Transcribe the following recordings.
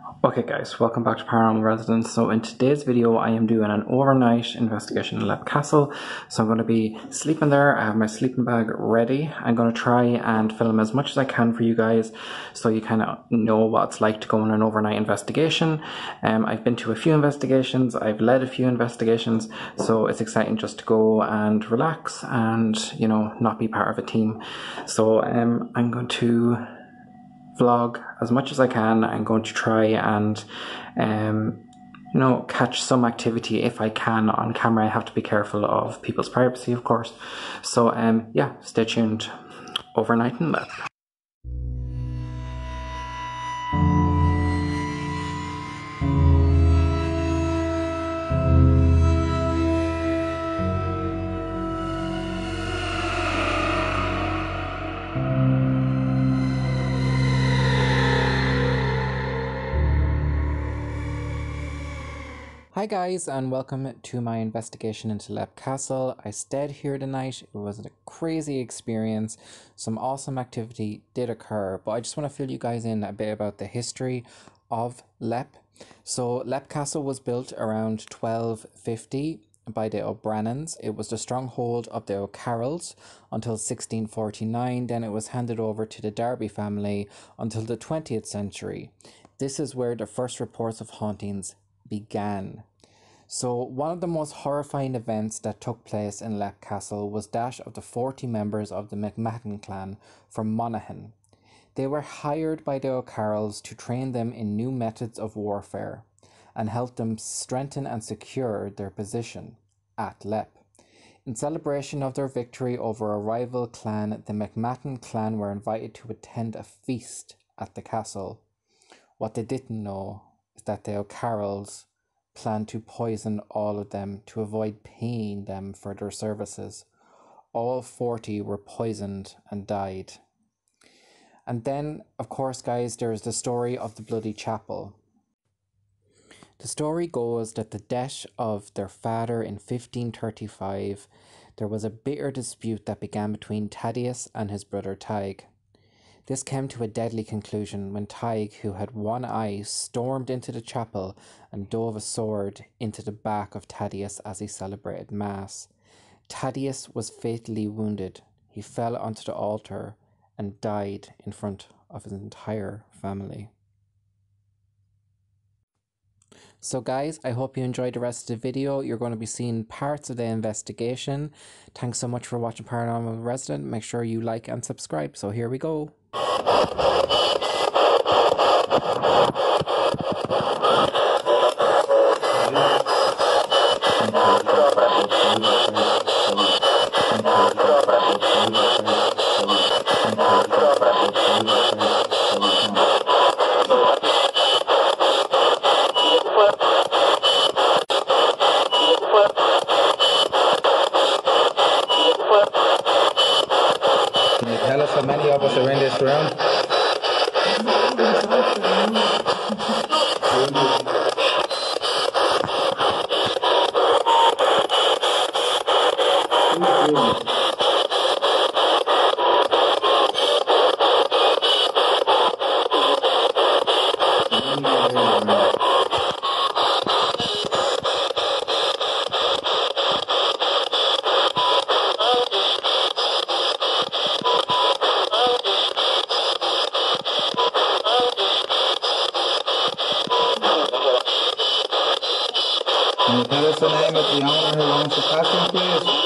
Okay guys, welcome back to Paranormal Resident. So in today's video I am doing an overnight investigation in Leap Castle. So I'm going to be sleeping there. I have my sleeping bag ready. I'm going to try and film as much as I can for you guys so you kind of know what it's like to go on an overnight investigation. I've been to a few investigations, I've led a few investigations, so it's exciting just to go and relax and, you know, not be part of a team. So I'm going to vlog as much as I can. I'm going to try and catch some activity if I can on camera. I have to be careful of people's privacy, of course. So yeah, stay tuned. Overnight in Leap. Hi guys, and welcome to my investigation into Leap Castle. I stayed here tonight. It was a crazy experience. Some awesome activity did occur, but I just want to fill you guys in a bit about the history of Leap. So Leap Castle was built around 1250 by the O'Brannons. It was the stronghold of the O'Carrolls until 1649. Then it was handed over to the Darby family until the 20th century. This is where the first reports of hauntings began. So one of the most horrifying events that took place in Leap Castle was that of the 40 members of the McMahon clan from Monaghan. They were hired by the O'Carrolls to train them in new methods of warfare and help them strengthen and secure their position at Leap. In celebration of their victory over a rival clan, the McMahon clan were invited to attend a feast at the castle. What they didn't know is that the O'Carrolls planned to poison all of them to avoid paying them for their services. All 40 were poisoned and died. And then, of course, guys, there's the story of the Bloody Chapel. The story goes that the death of their father in 1535, there was a bitter dispute that began between Thaddeus and his brother Tig. This came to a deadly conclusion when Tig, who had one eye, stormed into the chapel and dove a sword into the back of Thaddeus as he celebrated Mass. Thaddeus was fatally wounded. He fell onto the altar and died in front of his entire family. So guys, I hope you enjoyed the rest of the video. You're going to be seeing parts of the investigation. Thanks so much for watching Paranormal Resident. Make sure you like and subscribe. So here we go. Can you tell us how many of us are in this room? Can you tell us the name of the owner who owns the costume, please?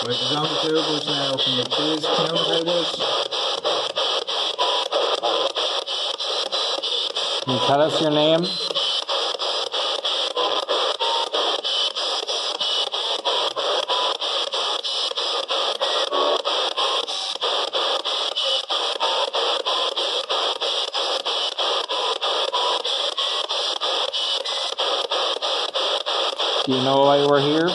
Right, there's only two of us now. Can you please communicate with us? Can you tell us your name? Do you know why we're here?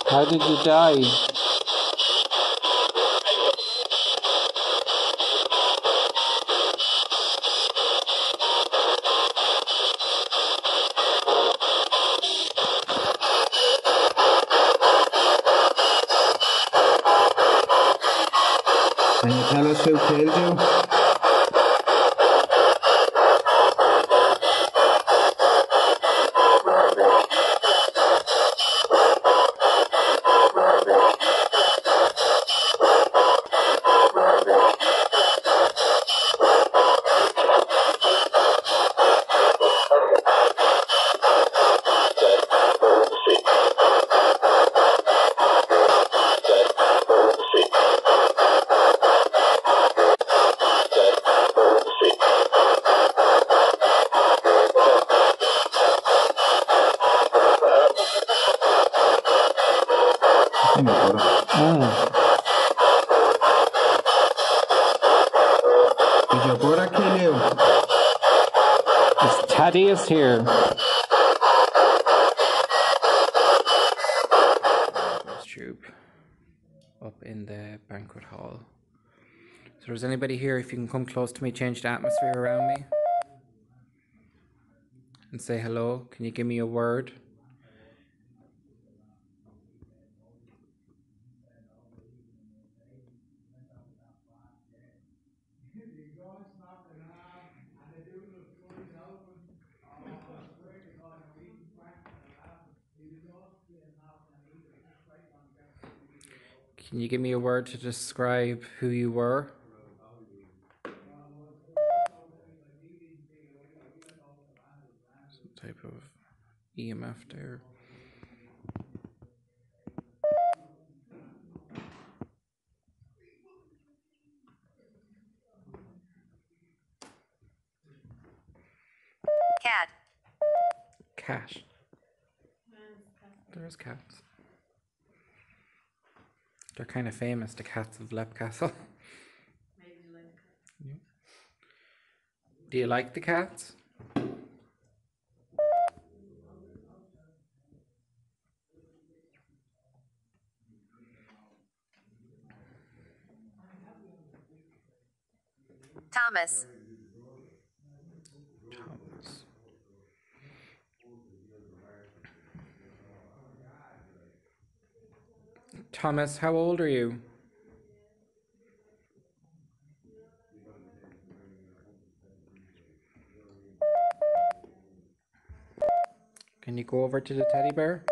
How did you die? Can you tell us who killed you? Did your brother kill you? It's Thaddeus here. Troop up in the banquet hall. So there's anybody here, if you can come close to me, change the atmosphere around me and say hello. Can you give me a word? Can you give me a word to describe who you were? Some type of EMF there. Cat. Cat. There's cats. They're kind of famous, the cats of Lepcastle. Maybe you like Yeah. Do you like the cats? Thomas. Thomas. Thomas, how old are you? Can you go over to the teddy bear?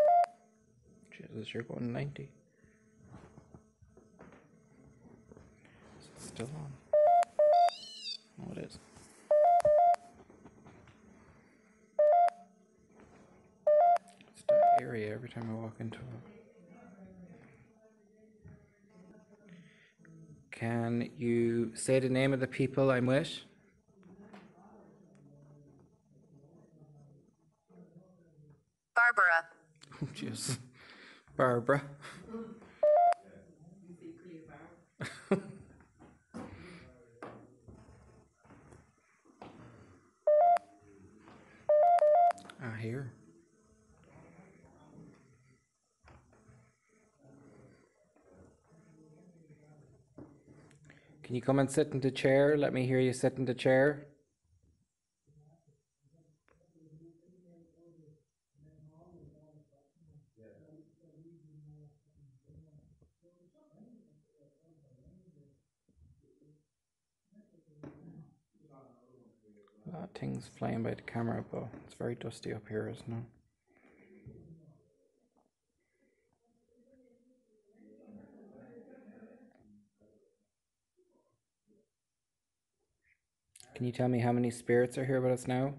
Jesus, you're going 90. Is it still on? Oh, it is. It's that area every time I walk into it. Can you say the name of the people I'm with? Barbara. Oh, jeez. Barbara. Here. Can you come and sit in the chair? Let me hear you sit in the chair. things flying by the camera, but it's very dusty up here, isn't it? Can you tell me how many spirits are here with us now?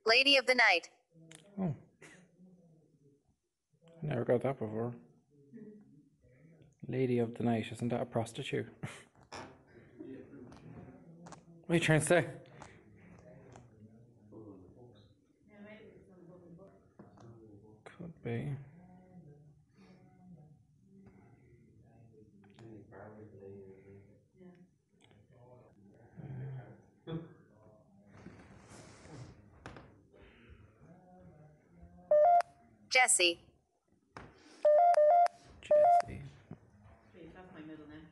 Lady of the night. Oh, never got that before. Lady of the night, isn't that a prostitute? What are you trying to say? Could be. Jesse. Jesse. That's my middle name.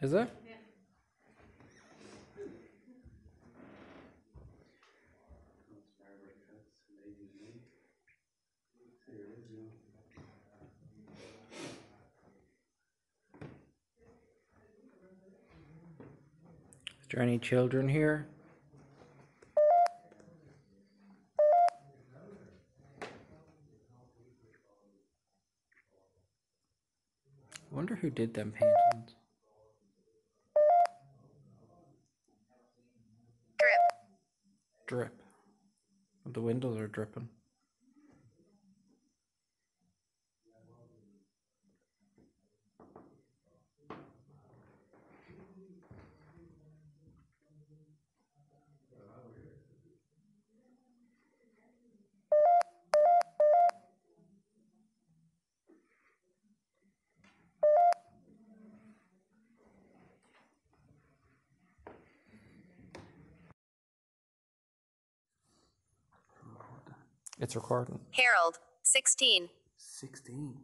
Is it? Yeah. Is there any children here? I wonder who did them paintings. Drip. Drip. The windows are dripping. It's recording. Harold. 16. 16.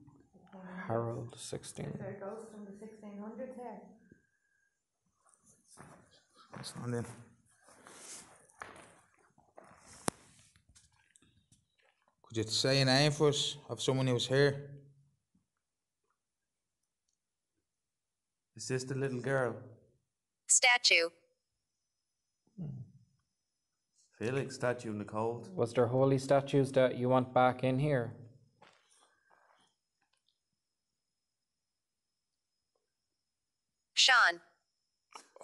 Harold, 16. There it goes from the 1600s here. It's not in. Could you say a name for us of someone who was here? Is this the little girl? Statue. Felix statue in the cold. Was there holy statues that you want back in here? Sean.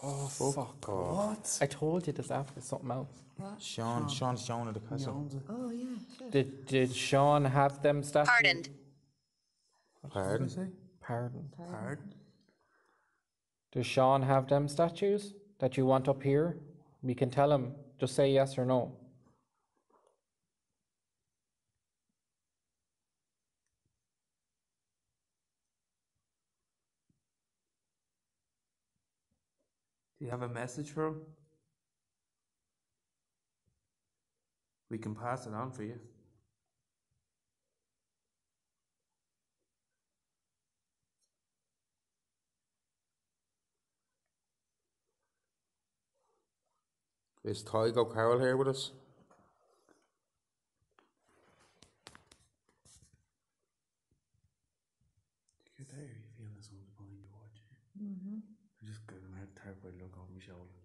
Oh, fuck. What? I told you this after something else. Sean's Sean at the castle. Oh, yeah. Did Sean have them statues? Pardoned. Pardon? Pardon. Pardon? Does Sean have them statues that you want up here? We can tell him. Just say yes or no. Do you have a message for him? We can pass it on for you. Is Tygo Carroll here with us? You there, you feel there's someone behind you watching. I just got a terrified look over my shoulder.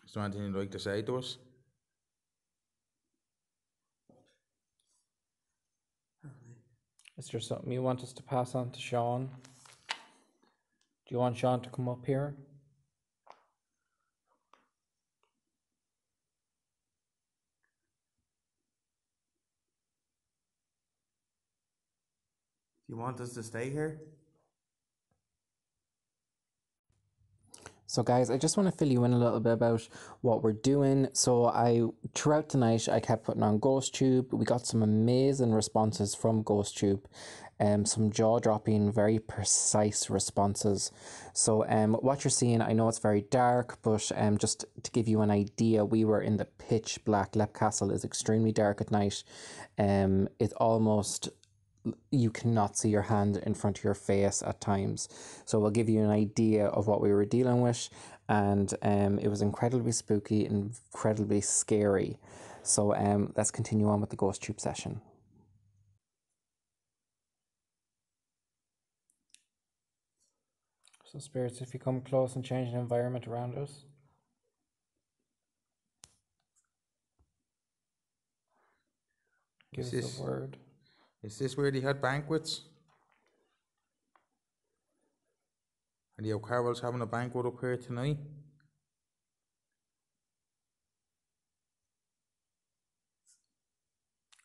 Is there anything you'd like to say to us? Is there something you want us to pass on to Sean? Do you want Sean to come up here? Do you want us to stay here? So guys, I just want to fill you in a little bit about what we're doing. So throughout the night, I kept putting on GhostTube. We got some amazing responses from GhostTube. Some jaw-dropping, very precise responses. So what you're seeing, I know it's very dark, but just to give you an idea, we were in the pitch black. Lep Castle is extremely dark at night. It's almost... you cannot see your hand in front of your face at times. So we'll give you an idea of what we were dealing with, and it was incredibly spooky and incredibly scary. So let's continue on with the ghost tube session. So spirits, if you come close and change the environment around us. Give us a word. Is this where they had banquets? And the O'Carroll's having a banquet up here tonight?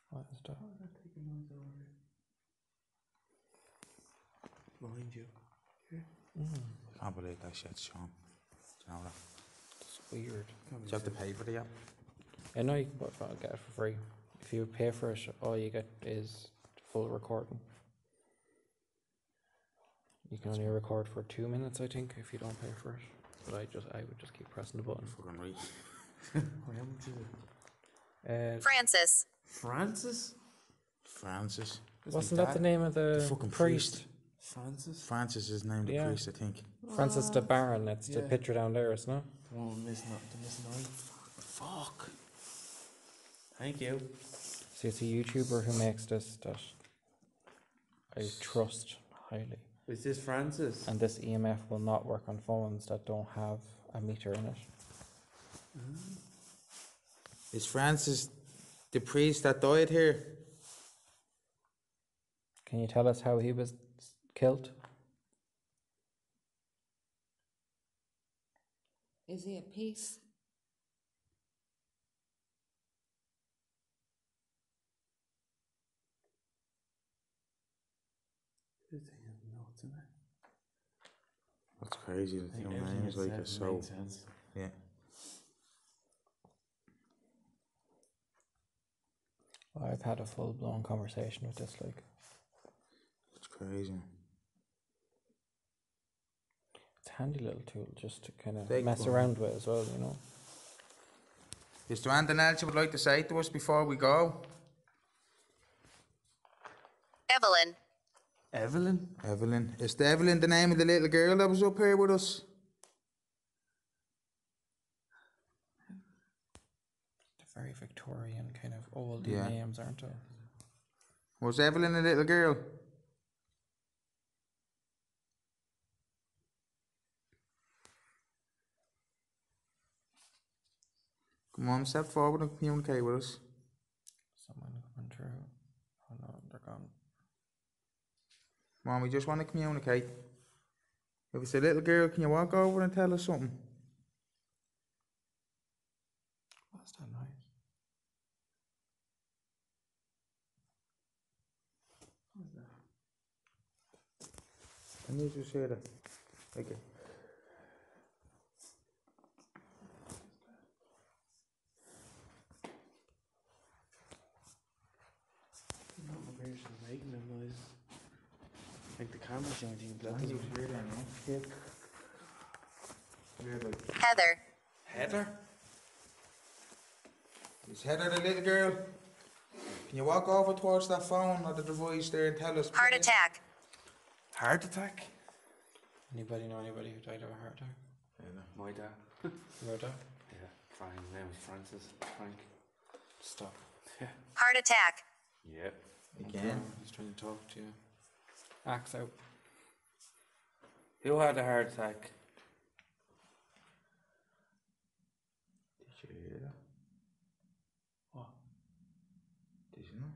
What is that? Behind you. I can't believe that shit's Sean. Do you know that? It's weird. Do you have to pay for the app? I know you can get it for free. If you pay for it, all you get is full recording. You can only record for 2 minutes, I think, if you don't pay for it. But I would just keep pressing the button. Fucking right. How much is it? Francis. Francis? Francis. Wasn't that the name of the fucking priest? Francis? Francis is named the Yeah. priest, I think. Francis the Baron. It's the Yeah. picture down there, isn't it? The one missing eye. Fuck. Thank you. See, it's a YouTuber who makes this that I trust highly. Is this Francis? And this EMF will not work on phones that don't have a meter in it. Is Francis the priest that died here? Can you tell us how he was killed? Is he a piece? This thing has notes in it. That's crazy. The I think two everything names it like said are so. makes sense. Yeah. I've had a full-blown conversation with this, like. It's crazy. It's a handy little tool just to kind of Take mess one. around with as well, you know. Is there anything else you would like to say to us before we go? Evelyn. Evelyn? Evelyn. Is the Evelyn the name of the little girl that was up here with us? They're very Victorian, kind of old Yeah. names, aren't they? Was Evelyn a little girl? Come on, step forward and communicate with us. Someone coming through. Oh no, they're gone. Come on, we just want to communicate. If it's a little girl, can you walk over and tell us something? What's that noise? Can you just hear that? Okay. Not my version of making them noises. Like the camera shouting. Can you hear that now? Yeah. We're like, Heather. Heather? is Heather the little girl? Can you walk over towards that phone or the device there and tell us? Heart please? attack. Heart attack? Anybody know anybody who died of a heart attack? My dad. Your dad? Yeah, fine. His name was Francis. Frank. Stop. Yeah. Heart attack. Yep. Again? He's trying to talk to you. Axe out. Who had a heart attack? Did you hear that? What? Did you know?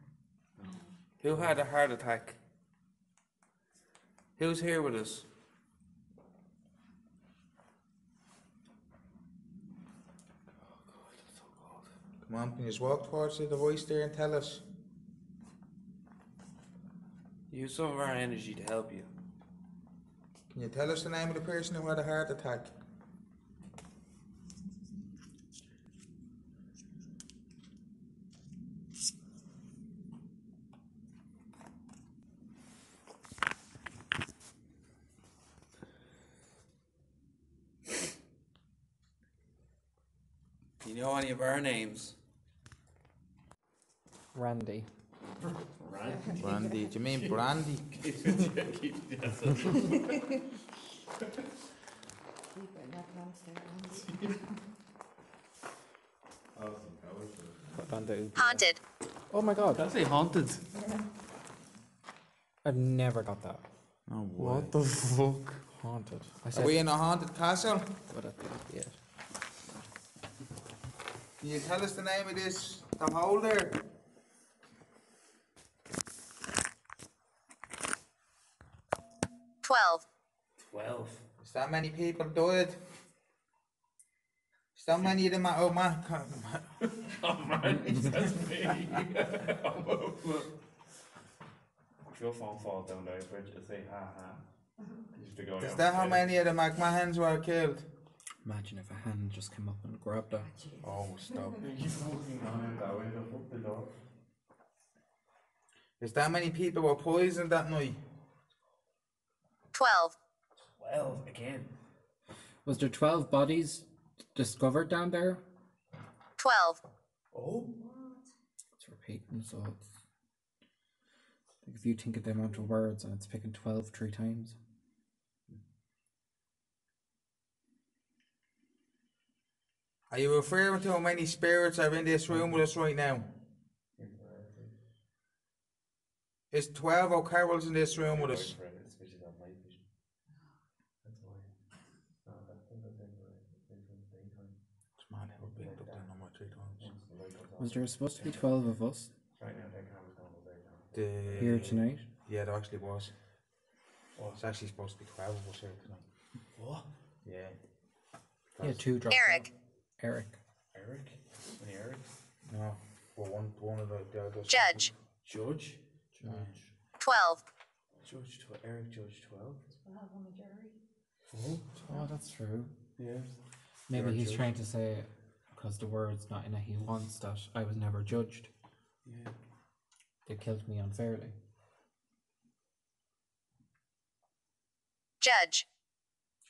Who had a heart attack? Who's here with us? Come on, can you just walk towards the device there and tell us? Use some of our energy to help you. Can you tell us the name of the person who had a heart attack? you know any of our names? Randy. Brandy. Do you mean brandy? Keep it in that monster. Haunted. Oh my god, Did I say haunted? I've never got that. Oh, What the fuck? Haunted. I Are said, we in a haunted castle? but at the end. Can you tell us the name of this, the hole there? Twelve. 12. Is that many people died? Is that many of them at man? If your phone falls down there, bridge, it'll say ha ha. You have to go Is down that how straight. many of the McMahons were killed? Imagine if a hand just came up and grabbed that. Oh, stop. You fucking lying that way, they'll fuck the door. Is that many people were poisoned that night? 12. 12 again. Was there 12 bodies discovered down there? 12. Oh? It's repeating, so it's like if you think of the amount of words and it's picking 12 3 times. Are you referring to how many spirits are in this room with us right now? Is 12 O'Carrolls in this room with us? It's because on my vision. That's why. No, that's the thing where it's daytime. It's mad how big up there number 3 times. Once the light comes on. Was there supposed to be 12 of us Right now, that camera's going all daytime. here tonight? Yeah, there actually was. What? It's actually supposed to be 12 of us here tonight. What? Yeah. Yeah, 2 dropped Eric. out. Eric. Eric? Any Eric? No. Well, one of the others. Judge. Judge? Judge. 12. Judge 12. Eric Judge 12. Oh, that's true. Yeah. Maybe You're a he's judge. trying to say, because the word's not in it, he wants that I was never judged. Yeah. They killed me unfairly. Judge.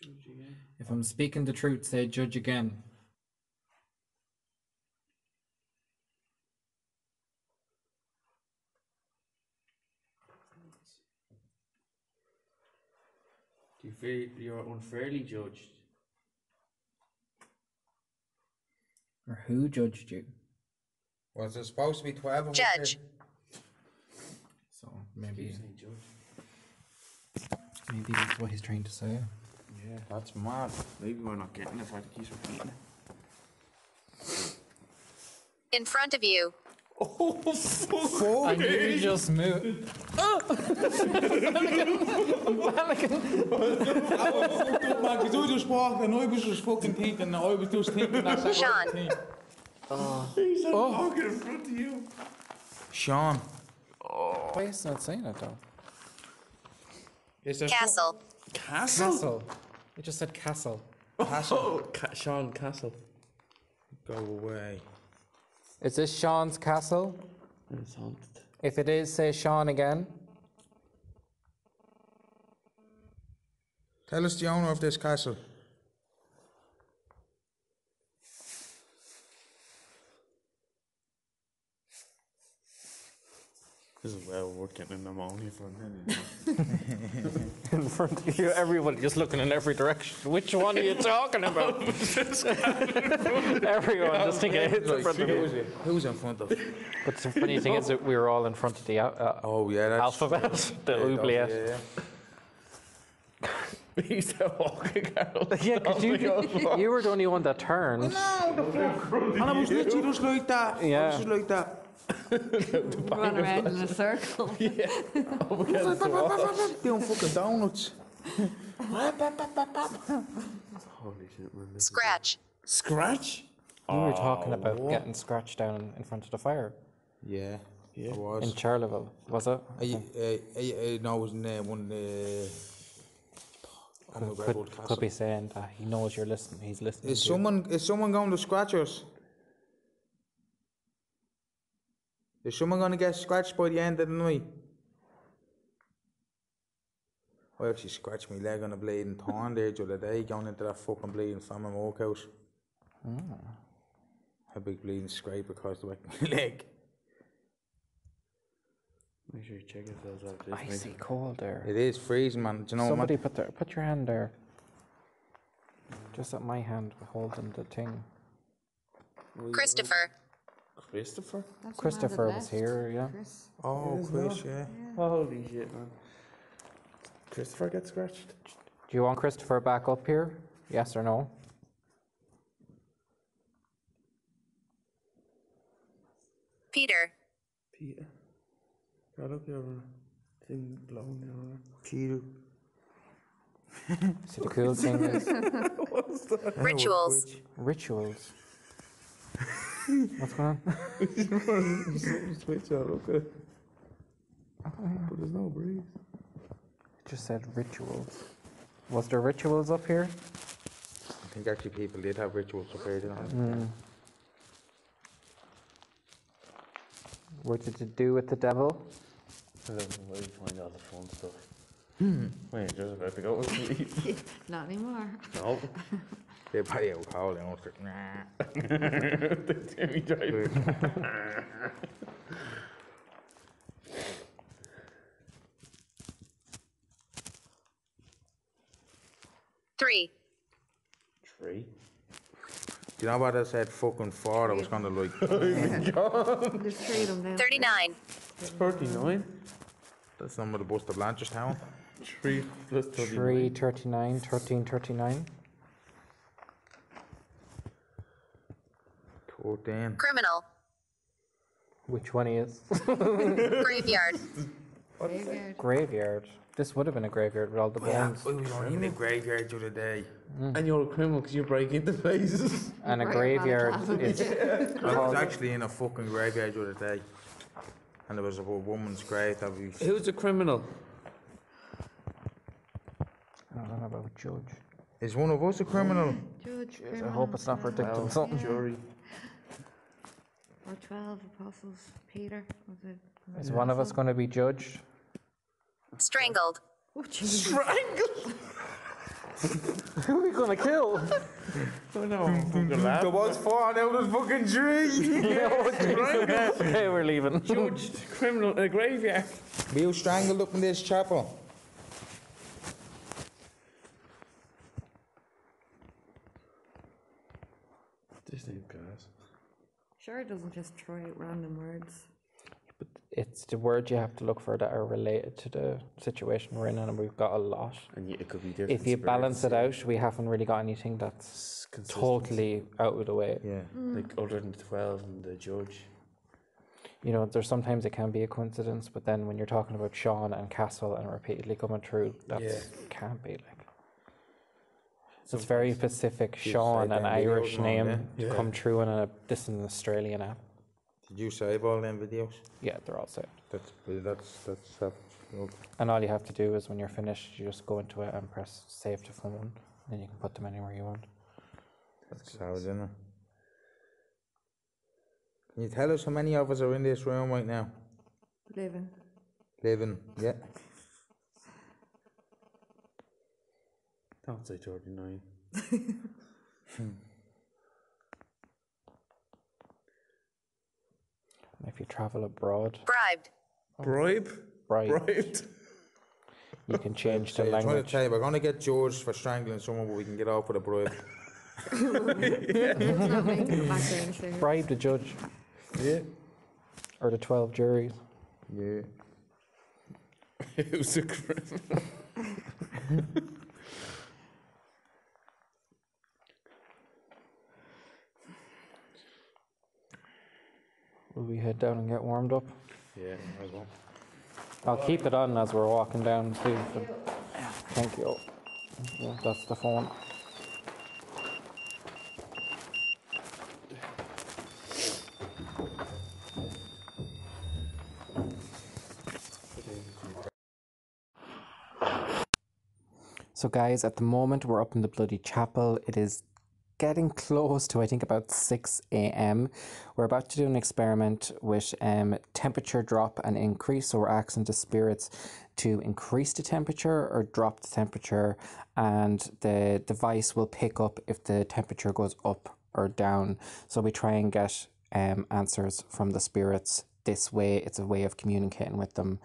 Judge again. If I'm speaking the truth, say judge again. Do you feel you're unfairly judged? Or who judged you? Was there supposed to be 12 of us Judge. here? So maybe Say judge. that's what he's trying to say. Yeah. That's mad. Maybe we're not getting it if I keep repeating it. In front of you. I knew you just moved. Man, because I just walked and I was just fucking thinking, I was just thinking that's that Sean. thing. He's walking in front of you. Sean. Why is not saying it though? Is there Castle. Castle? Castle. It just said castle. Oh, Sean Castle. Go away. Is this Sean's castle? It's haunted. If it is, say Sean again. Tell us the owner of this castle. This is well we're getting pneumonia for a minute. In front of you, everyone just looking in every direction. Which one are you talking about? Everyone just thinking it's in front of you. Who's in front of? But the funny thing is that we were all in front of the Oh, yeah, that's alphabet, the oubliette. Yeah. He's a walking Carol. Yeah, because you were the only one that turned. And I was literally just like that. I Yeah. was just like that. Run around in a circle. Doing fucking donuts. Holy shit, man. Scratch. Scratch? You were talking about getting scratched down in front of the fire Yeah, I in was. Charleville, was it? No, it was in one Could be saying that he knows you're listening. He's listening. Is to you. someone going to scratch us? Is someone going to get scratched by the end of the night? I actually scratched my leg on a bleeding thorn there the other day, going into that fucking bleeding famine workhouse. A big bleeding scrape across the back of my leg. Make sure you check yourselves out this. Icy cold there. It is freezing, man. Do you know Somebody what, put your hand there. Just at my hand holding the thing. Christopher. Christopher? That's the Christopher man was that left. here, yeah. Chris. Oh, It is Chris, not. yeah. Holy shit, man. Christopher gets scratched? Do you want Christopher back up here? Yes or no? Peter. Peter. Got up your thing blowing your Peter. See, the cool thing is Rituals. rituals. What's going on? switch on, okay. But there's no breeze. It just said rituals. Was there rituals up here? I think actually people did have rituals up here, didn't they? What did you do with the devil? I don't know where you find all the fun stuff. Wait, just about to go to sleep. Not anymore. No. They buy alcohol, they don't say, nah. Timmy drive. 3. 3. Do you know what I said fucking 4? I was gonna like, There's 3 of them now. 39. 39. that's some of the Buster Blanchardstown. 3 plus 3, 39, 13, 39. 14. Criminal. Which one is? Graveyard. Graveyard. Graveyard. This would have been a graveyard with all the Yeah, bones. I was only in the graveyard the other day. And you're a criminal because you break into places. And a Right, graveyard Malcolm. is I was actually in a fucking graveyard the other day. And there was a woman's grave that we... Who's a criminal? I don't know about judge. Is one of us a criminal? Judge, I hope it's not predicting something. Jury. Or 12 apostles. Peter. Was it? Is one of us going to be judged? Strangled. Oh, Jesus. Who are we going to kill? Oh no, fucking laugh. There was 4 out of the fucking tree! Okay, we're leaving. Judged criminal in a graveyard. We were strangled up in this chapel. This ain't gas. Sure, it doesn't just throw out random words. It's the words you have to look for that are related to the situation we're in, and we've got a lot. And it could be different. If you balance it spirits, out, we haven't really got anything that's it's consistent. totally out of the way. Yeah. Like other than the 12 and the judge. You know, there's sometimes it can be a coincidence, but then when you're talking about Sean and Castle and repeatedly coming through, that can't be like. So it's very specific, Sean, say an them Irish videos, man, name, yeah. to come true in a this is an Australian app. Did you save all them videos? Yeah, they're all saved. That's And all you have to do is when you're finished, you just go into it and press save to phone, and you can put them anywhere you want. That's how it's in it. Can you tell us how many of us are in this room right now? Living. Living, yeah. Don't say 39. And if you travel abroad, Bribed. Bribe? Bribed, you can change the So you're trying to language. tell you, we're gonna get George for strangling someone, but we can get off with a bribe. It's not making the background singer. Bribe the judge Yeah. or the 12 juries. Yeah. Who's a criminal? Will we head down and get warmed up? Yeah, as well. I'll keep it on as we're walking down too. Thank you. Yeah, that's the phone. So guys, at the moment we're up in the bloody chapel. It is getting close to I think about 6 a.m. We're about to do an experiment with temperature drop and increase. So we're asking the spirits to increase the temperature or drop the temperature, and the device will pick up if the temperature goes up or down. So we try and get answers from the spirits this way. It's a way of communicating with them.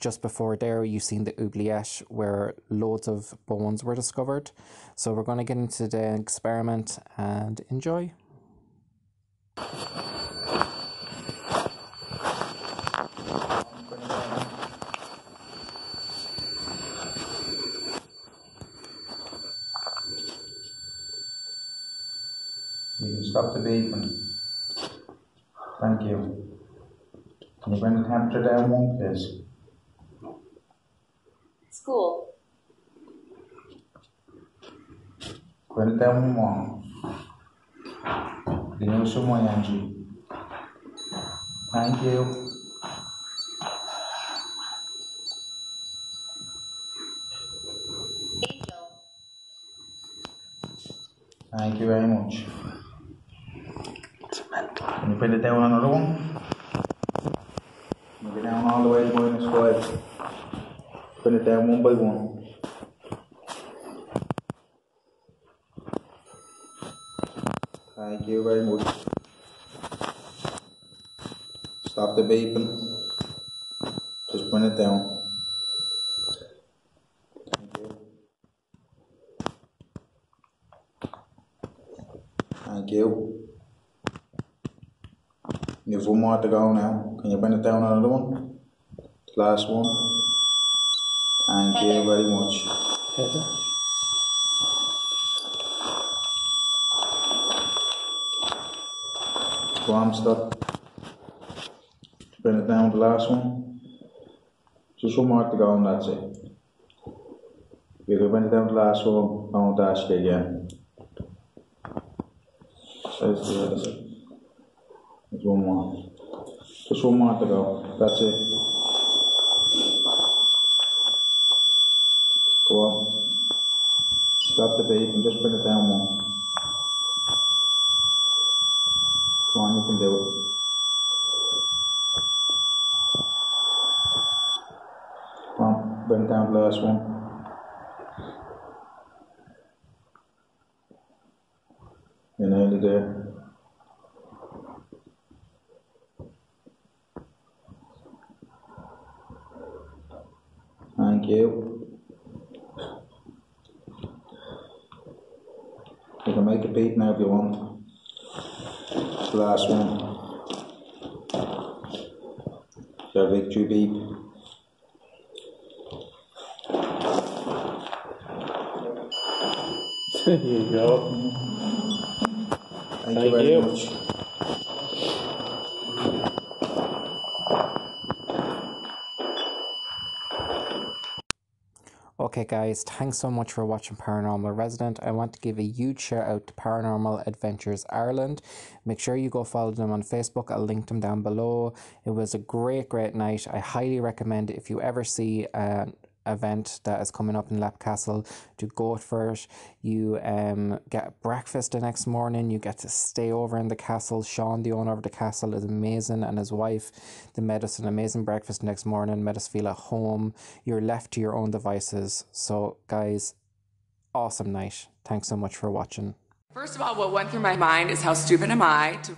Just before there, you seen the oubliette where loads of bones were discovered. So we're going to get into the experiment and enjoy. You can stop the beeping. Thank you. Can you bring the temperature down one, please? School. Bring it down one. You know some more, Angie. Thank you. Angel. Thank you very much. Can you bring it down another one? Bring it down all the way to -5. Bring it down one by one. Thank you very much. Stop the beeping. Just bring it down. Thank you. Thank you. You have one more to go now. Can you bring it down another one? Last one. Thank you very much. Go on, stop. Bring it down, the last one. Just one more to go and that's it. You can bring it down the last one, I won't ask you again. Says the other side. There's one more. Just one more to go, that's it. Go on. Stop the beep and just bring it down one. Come on, you can do it. Come on, bring it down the last one. You're nearly there. Thank you. You can make a beep now if you want. It's the last one. Your victory beep. There you go. Thank you very much. Okay guys, thanks so much for watching Paranormal Resident. I want to give a huge shout out to Paranormal Adventures Ireland. Make sure you go follow them on Facebook. I'll link them down below. It was a great night. I highly recommend if you ever see an event that is coming up in Lap Castle to go for it. You get breakfast the next morning. You get to stay over in the castle. Sean, the owner of the castle, is amazing, and his wife. They made us an amazing breakfast next morning, made us feel at home. You're left to your own devices. So guys, awesome night. Thanks so much for watching. First of all, what went through my mind is how stupid am I to